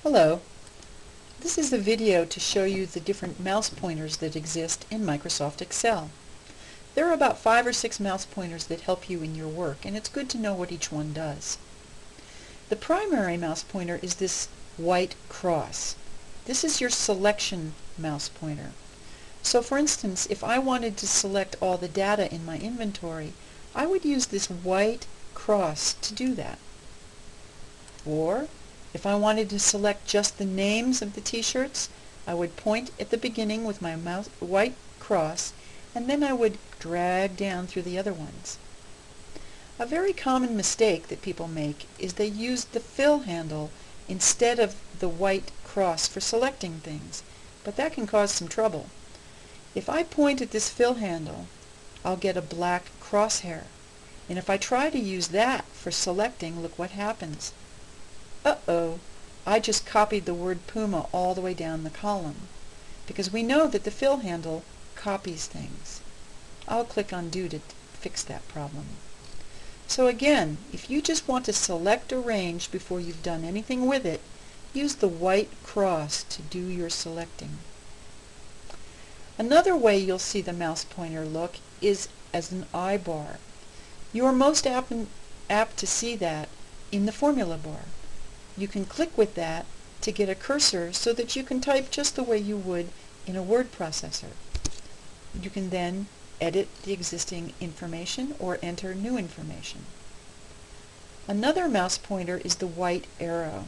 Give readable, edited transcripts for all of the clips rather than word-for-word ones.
Hello. This is a video to show you the different mouse pointers that exist in Microsoft Excel. There are about 5 or 6 mouse pointers that help you in your work, and it's good to know what each one does. The primary mouse pointer is this white cross. This is your selection mouse pointer. So for instance, if I wanted to select all the data in my inventory, I would use this white cross to do that. Or if I wanted to select just the names of the t-shirts, I would point at the beginning with my mouse white cross, and then I would drag down through the other ones. A very common mistake that people make is they use the fill handle instead of the white cross for selecting things, but that can cause some trouble. If I point at this fill handle, I'll get a black crosshair, and if I try to use that for selecting, look what happens. Uh-oh, I just copied the word Puma all the way down the column, because we know that the fill handle copies things. I'll click Undo to fix that problem. So again, if you just want to select a range before you've done anything with it, use the white cross to do your selecting. Another way you'll see the mouse pointer look is as an I-bar. You are most apt to see that in the formula bar. You can click with that to get a cursor so that you can type just the way you would in a word processor. You can then edit the existing information or enter new information. Another mouse pointer is the white arrow.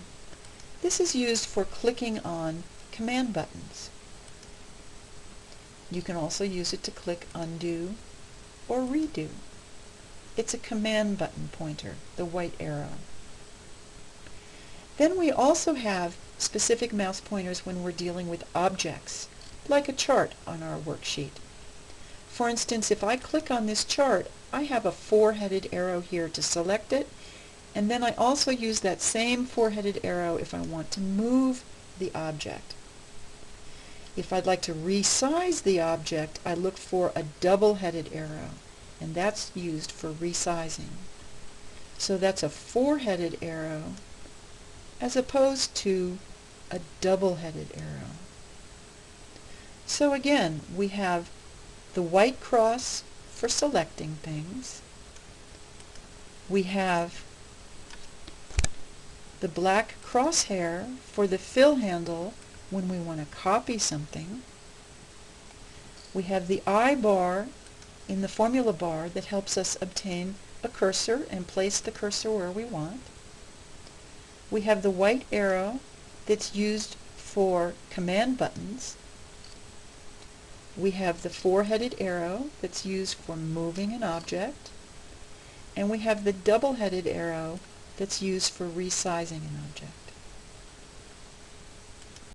This is used for clicking on command buttons. You can also use it to click undo or redo. It's a command button pointer, the white arrow. Then we also have specific mouse pointers when we're dealing with objects, like a chart on our worksheet. For instance, if I click on this chart, I have a four-headed arrow here to select it, and then I also use that same four-headed arrow if I want to move the object. If I'd like to resize the object, I look for a double-headed arrow, and that's used for resizing. So that's a four-headed arrow as opposed to a double-headed arrow. So again, we have the white cross for selecting things. We have the black crosshair for the fill handle when we want to copy something. We have the I bar in the formula bar that helps us obtain a cursor and place the cursor where we want. We have the white arrow that's used for command buttons. We have the four-headed arrow that's used for moving an object. And we have the double-headed arrow that's used for resizing an object.